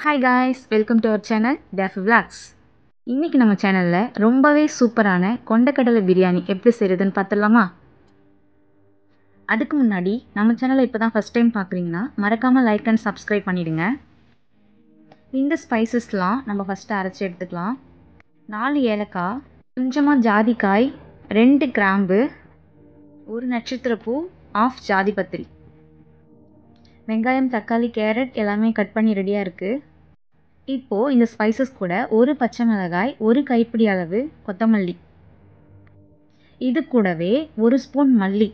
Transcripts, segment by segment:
Hi guys, welcome to our channel Daffy Vlogs. இன்னைக்கு நம்ம சேனல்ல ரொம்பவே சூப்பரான கொண்டக்கடலை பிரியாணி எப்படி செய்யறதுன்னு பார்த்துடலாமா? அதுக்கு முன்னாடி நம்ம சேனலை இப்பதான் ஃபர்ஸ்ட் டைம் பார்க்குறீங்கன்னா மறக்காம லைக் அண்ட் சப்ஸ்கிரைப் பண்ணிடுங்க. இந்த ஸ்பைசஸ்லாம் நம்ம ஃபர்ஸ்ட் அரைச்சி எடுத்துக்கலாம். 4 ஏலக்காய், கொஞ்சமா ஜாதிக்காய், 2 கிராம்பு, 1 நட்சத்திரப்பூ, 1/2 ஜாதி பத்திரி. வெங்காயம், தக்காளி, கேரட் எல்லாமே கட் பண்ணி ரெடியாக இருக்குது. இப்போது இந்த ஸ்பைசஸ் கூட 1 பச்சை மிளகாய், 1 கைப்பிடி அளவு கொத்தமல்லி, இது கூடவே 1 ஸ்பூன் மல்லி,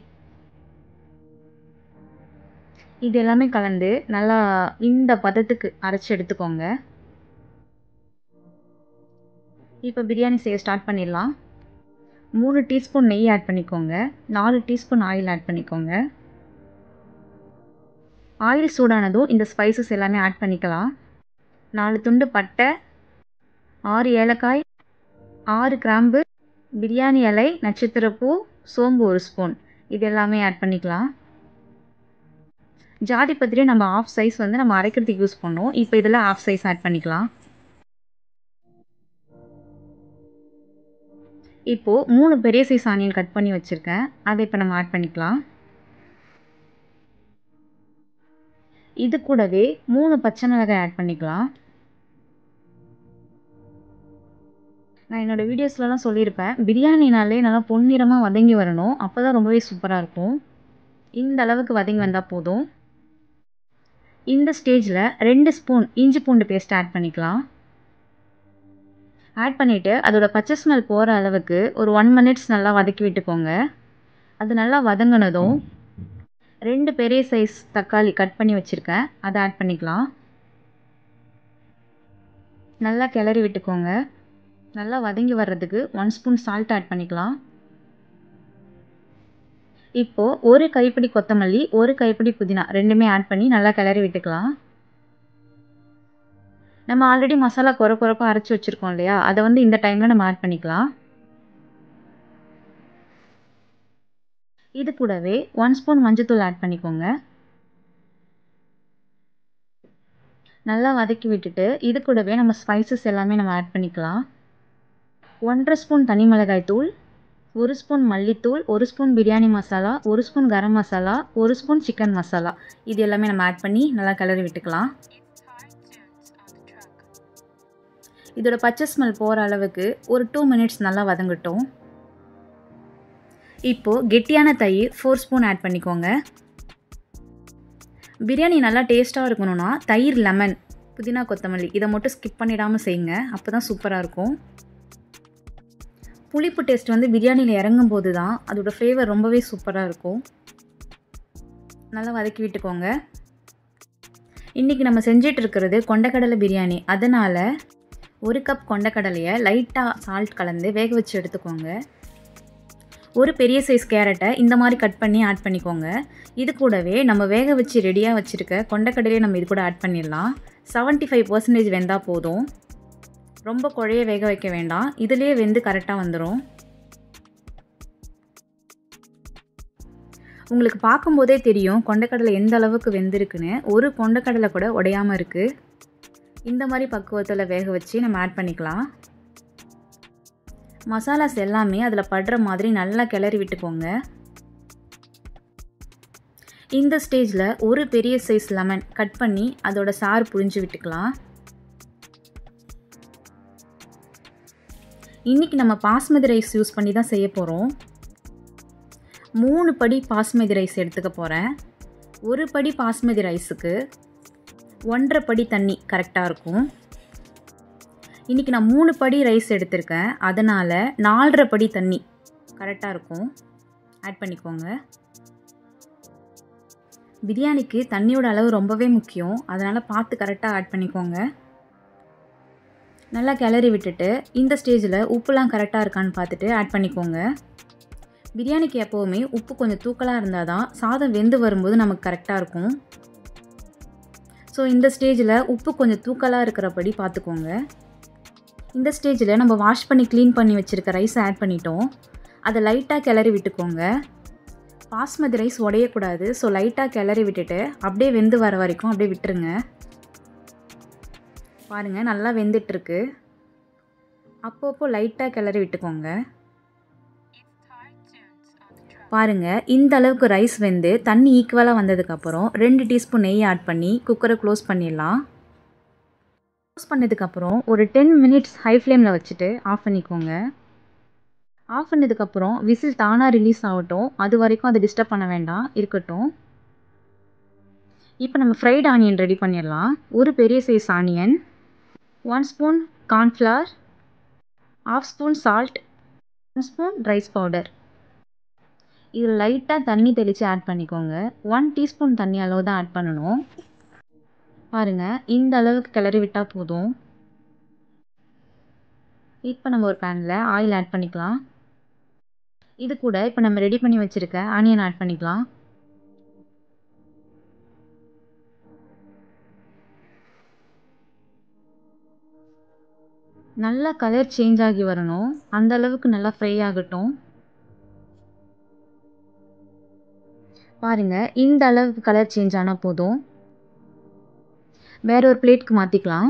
இது எல்லாமே கலந்து நல்லா இந்த பதத்துக்கு அரைச்சி எடுத்துக்கோங்க. இப்போ பிரியாணி செய்ய ஸ்டார்ட் பண்ணிடலாம். 3 டீஸ்பூன் நெய் ஆட் பண்ணிக்கோங்க. 4 டீஸ்பூன் ஆயில் ஆட் பண்ணிக்கோங்க. ஆயில் சூடானதும் இந்த ஸ்பைசஸ் எல்லாமே ஆட் பண்ணிக்கலாம். 4 துண்டு பட்டை, 6 ஏலக்காய், 6 கிராம்பு, பிரியாணி இலை, நட்சத்திரப்பூ, சோம்பு 1 ஸ்பூன், இது எல்லாமே ஆட் பண்ணிக்கலாம். ஜாதி பத்திரி நம்ம 1/2 சைஸ் வந்து நம்ம அரைக்கிறதுக்கு யூஸ் பண்ணோம். இப்போ இதில் 1/2 சைஸ் ஆட் பண்ணிக்கலாம். இப்போது 3 பெரிய சைஸ் ஆனியன் கட் பண்ணி வச்சுருக்கேன், அதை இப்போ நம்ம ஆட் பண்ணிக்கலாம். இது கூடவே 3 பச்சை மிளகாய் ஆட் பண்ணிக்கலாம். நான் என்னோடய வீடியோஸ்லலாம் சொல்லியிருப்பேன், பிரியாணினாலே நல்லா பொன்னிறமாக வதங்கி வரணும், அப்போ தான் ரொம்பவே சூப்பராக இருக்கும். இந்த அளவுக்கு வதங்கி வந்தால் போதும். இந்த ஸ்டேஜில் 2 ஸ்பூன் இஞ்சி பூண்டு பேஸ்ட் ஆட் பண்ணிக்கலாம். ஆட் பண்ணிவிட்டு அதோட பச்சை ஸ்மெல் போகிற அளவுக்கு ஒரு 1 மினிட்ஸ் நல்லா வதக்கி விட்டுக்கோங்க. அது நல்லா வதங்கினதும் 2 பெரிய சைஸ் தக்காளி கட் பண்ணி வச்சுருக்கேன், அதை ஆட் பண்ணிக்கலாம். நல்லா கிளறி விட்டுக்கோங்க. நல்லா வதங்கி வர்றதுக்கு 1 ஸ்பூன் சால்ட் ஆட் பண்ணிக்கலாம். இப்போது 1 கைப்பிடி கொத்தமல்லி, 1 கைப்பிடி புதினா ரெண்டுமே ஆட் பண்ணி நல்லா கிளறி விட்டுக்கலாம். நம்ம ஆல்ரெடி மசாலா குறைப்பாக அரைச்சி வச்சுருக்கோம் இல்லையா, அதை வந்து இந்த டைமில் நம்ம ஆட் பண்ணிக்கலாம். இது கூடவே 1 ஸ்பூன் மஞ்சத்தூள் ஆட் பண்ணிக்கோங்க. நல்லா வதக்கி விட்டுட்டு இது கூடவே நம்ம ஸ்பைசஸ் எல்லாமே நம்ம ஆட் பண்ணிக்கலாம். 1/2 ஸ்பூன் தனி மிளகாய் தூள், 1 ஸ்பூன் மல்லித்தூள், 1 spoon biryani masala, 1 spoon garam masala, 1 spoon chicken masala, இது எல்லாமே நம்ம ஆட் பண்ணி நல்லா கிளறி விட்டுக்கலாம். இதோட பச்சை ஸ்மெல் போகிற அளவுக்கு ஒரு 2 மினிட்ஸ் நல்லா வதங்கட்டும். இப்போது கெட்டியான தயிர் 4 ஸ்பூன் ஆட் பண்ணிக்கோங்க. பிரியாணி நல்லா டேஸ்ட்டாக இருக்கணும்னா தயிர், லெமன், புதினா, கொத்தமல்லி இதை மட்டும் ஸ்கிப் பண்ணிடாமல் செய்யுங்க, அப்போ தான் சூப்பராக இருக்கும். புளிப்பு டேஸ்ட் வந்து பிரியாணியில் இறங்கும் போது தான் அதோட ஃப்ளேவர் ரொம்பவே சூப்பராக இருக்கும். நல்லா வதக்கி விட்டுக்கோங்க. இன்றைக்கி நம்ம செஞ்சிட்டு இருக்கிறது கொண்டக்கடலை பிரியாணி, அதனால் 1 கப் கொண்டக்கடலையை லைட்டாக சால்ட் கலந்து வேக வச்சு எடுத்துக்கோங்க. 1 பெரிய சைஸ் கேரட்டை இந்த மாதிரி கட் பண்ணி ஆட் பண்ணிக்கோங்க. இது கூடவே நம்ம வேக வச்சு ரெடியாக வச்சுருக்க கொண்டக்கடலையை நம்ம இது கூட ஆட் பண்ணிடலாம். 75% வெந்தால் போதும், ரொம்ப குழைய வேக வைக்க வேண்டாம், இதிலே வெந்து கரெக்டாக வந்துடும். உங்களுக்கு பார்க்கும்போதே தெரியும் கொண்டக்கடலை எந்த அளவுக்கு வெந்திருக்குன்னு. ஒரு கொண்டக்கடலை கூட உடையாமல் இருக்குது. இந்த மாதிரி பக்குவத்தில் வேக வச்சு நம்ம ஆட் பண்ணிக்கலாம். மசாலாஸ் எல்லாமே அதில் படுற மாதிரி நல்லா கிளறி விட்டுக்கோங்க. இந்த ஸ்டேஜில் 1 பெரிய சைஸ் லெமன் கட் பண்ணி அதோட சாறு புழிஞ்சு விட்டுக்கலாம். இன்றைக்கி நம்ம பாஸ்மதி ரைஸ் யூஸ் பண்ணி தான் செய்ய போகிறோம். 3 படி பாஸ்மதி ரைஸ் எடுத்துக்க போகிறேன். 1 படி பாஸ்மதி ரைஸுக்கு 1.5 படி தண்ணி கரெக்டாக இருக்கும். இன்றைக்கி நான் 3 படி ரைஸ் எடுத்திருக்கேன், அதனால் 4.5 படி தண்ணி கரெக்டாக இருக்கும், ஆட் பண்ணிக்கோங்க. பிரியாணிக்கு தண்ணியோட அளவு ரொம்பவே முக்கியம், அதனால் பார்த்து கரெக்டாக ஆட் பண்ணிக்கோங்க. நல்லா கிளறி விட்டுட்டு இந்த ஸ்டேஜில் உப்புலாம் கரெக்டாக இருக்கான்னு பார்த்துட்டு ஆட் பண்ணிக்கோங்க. பிரியாணிக்கு எப்போவுமே உப்பு கொஞ்சம் தூக்கலாக இருந்தால் தான் சாதம் வெந்து வரும்போது நமக்கு கரெக்டாக இருக்கும். ஸோ இந்த ஸ்டேஜில் உப்பு கொஞ்சம் தூக்கலாக இருக்கிறபடி பார்த்துக்கோங்க. இந்த ஸ்டேஜில் நம்ம வாஷ் பண்ணி க்ளீன் பண்ணி வச்சுருக்க ரைஸை ஆட் பண்ணிட்டோம். அதை லைட்டாக கிளறி விட்டுக்கோங்க. பாஸ்மதி ரைஸ் உடையக்கூடாது, ஸோ லைட்டாக கிளறி விட்டுட்டு அப்படியே வெந்து வர வரைக்கும் அப்படியே விட்டுருங்க. பாருங்கள் நல்லா வெந்துட்டுருக்கு. அப்பப்போ லைட்டாக கிளறி விட்டுக்கோங்க. பாருங்கள் இந்த அளவுக்கு ரைஸ் வெந்து தண்ணி ஈக்குவலாக வந்ததுக்கப்புறம் 2 டீஸ்பூன் நெய் ஆட் பண்ணி குக்கரை க்ளோஸ் பண்ணிடலாம். க்ளோஸ் பண்ணதுக்கப்புறம் ஒரு 10 மினிட்ஸ் ஹை ஃப்ளேமில் வச்சுட்டு ஆஃப் பண்ணிக்கோங்க. ஆஃப் பண்ணதுக்கப்புறம் விசில் தானாக ரிலீஸ் ஆகட்டும். அது வரைக்கும் அதை டிஸ்டர்ப் பண்ண வேண்டாம், இருக்கட்டும். இப்போ நம்ம ஃப்ரைட் ஆனியன் ரெடி பண்ணிடலாம். ஒரு பெரிய size onion, 1 spoon cornflour, 1/2 spoon salt, 1 spoon rice powder. இது லைட்டாக தண்ணி தெளித்து ஆட் பண்ணிக்கோங்க. 1 டீஸ்பூன் தண்ணி அளவு தான் ஆட் பண்ணணும். பாருங்கள் இந்த அளவுக்கு கிளறி விட்டால் போதும். இப்போ நம்ம ஒரு பேனில் ஆயில் ஆட் பண்ணிக்கலாம். இது கூட இப்போ நம்ம ரெடி பண்ணி வச்சுருக்க ஆனியன் ஆட் பண்ணிக்கலாம். நல்லா கலர் சேஞ்ச் ஆகி வரணும். அந்த அளவுக்கு நல்லா ஃப்ரை ஆகட்டும். பாருங்கள் இந்த அளவுக்கு கலர் சேஞ்ச் ஆனால் போதும். வேற ஒரு பிளேட்க்கு மாற்றிக்கலாம்.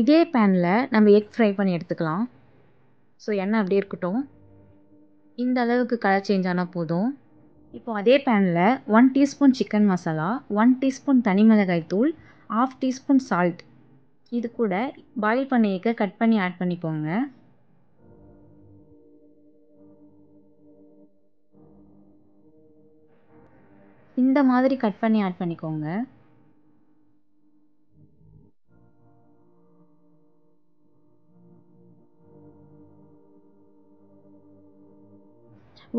இதே பேனில் நம்ம எக் ஃப்ரை பண்ணி எடுத்துக்கலாம். ஸோ எண்ணெய் அப்படியே இருக்கட்டும். இந்த அளவுக்கு கலர் சேஞ்ச் ஆனால் போதும். இப்போ அதே பேனில் 1 டீஸ்பூன் சிக்கன் மசாலா, 1 டீஸ்பூன் தனி மிளகாய் தூள், 1/2 டீஸ்பூன் சால்ட், இது கூட பாயில் பண்ணி எக்கை கட் பண்ணி ஆட் பண்ணிக்கோங்க. இந்த மாதிரி கட் பண்ணி ஆட் பண்ணிக்கோங்க.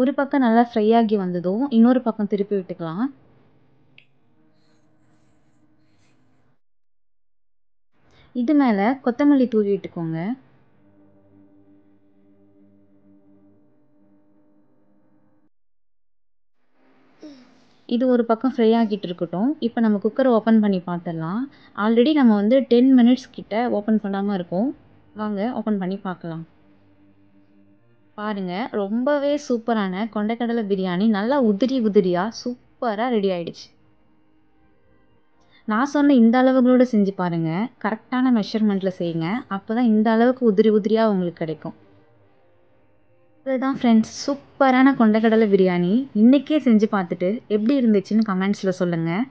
ஒரு பக்கம் நல்லா ஃப்ரை ஆகி வந்ததும் இன்னொரு பக்கம் திருப்பி விட்டுக்கலாம். இது மேலே கொத்தமல்லி தூவி விட்டுக்கோங்க. இது ஒரு பக்கம் ஃப்ரை ஆகிட்டு இருக்கட்டும். இப்போ நம்ம குக்கரை ஓப்பன் பண்ணி பார்த்துடலாம். ஆல்ரெடி நம்ம 10 மினிட்ஸ் கிட்ட ஓப்பன் பண்ணாமல் இருக்கோம். வாங்க ஓப்பன் பண்ணி பார்க்கலாம். பாருங்கள் ரொம்பவே சூப்பரான கொண்டைக்கடலை பிரியாணி நல்லா உதிரி உதிரியாக சூப்பராக ரெடி ஆகிடுச்சு. நான் சொன்ன இந்த அளவுகளோடு செஞ்சு பாருங்கள். கரெக்டான மெஷர்மெண்ட்டில் செய்யுங்க. அப்போ தான் இந்த அளவுக்கு உதிரி உதிரியாக உங்களுக்கு கிடைக்கும். இதுதான் ஃப்ரெண்ட்ஸ் சூப்பரான கொண்டைக்கடலை பிரியாணி. இன்றைக்கே செஞ்சு பார்த்துட்டு எப்படி இருந்துச்சுன்னு கமெண்ட்ஸில் சொல்லுங்கள்.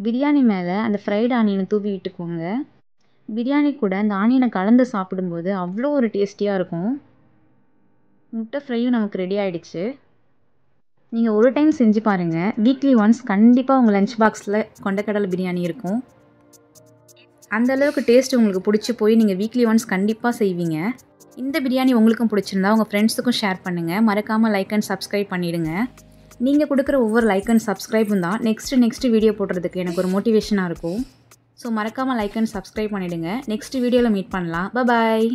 பிரியாணி மேலே அந்த ஃப்ரைட் ஆனியனை தூவி விட்டுக்கோங்க. பிரியாணி கூட அந்த ஆனியனை கலந்து சாப்பிடும்போது அவ்வளோ ஒரு டேஸ்டியாக இருக்கும். முட்டை ஃப்ரையும் நமக்கு ரெடி ஆகிடுச்சு. நீங்கள் ஒரு டைம் செஞ்சு பாருங்கள். வீக்லி ஒன்ஸ் கண்டிப்பாக உங்கள் லஞ்ச் பாக்ஸில் கொண்டைக்கடலை பிரியாணி இருக்கும். அந்தளவுக்கு டேஸ்ட் உங்களுக்கு பிடிச்சி போய் நீங்கள் வீக்லி ஒன்ஸ் கண்டிப்பாக செய்வீங்க. இந்த பிரியாணி உங்களுக்கும் பிடிச்சிருந்தா உங்கள் ஃப்ரெண்ட்ஸுக்கும் ஷேர் பண்ணுங்கள். மறக்காமல் லைக் அண்ட் சப்ஸ்கிரைப் பண்ணிவிடுங்க. நீங்கள் கொடுக்குற ஒவ்வொரு லைக் அண்ட் சப்ஸ்கிரைபும் தான் நெக்ஸ்ட் வீடியோ போடுறதுக்கு எனக்கு ஒரு மோட்டிவேஷனாக இருக்கும். ஸோ மறக்காமல் லைக் அண்ட் சப்ஸ்கிரைப் பண்ணிவிடுங்க. நெக்ஸ்ட் வீடியோவில் மீட் பண்ணலாம். பாய்.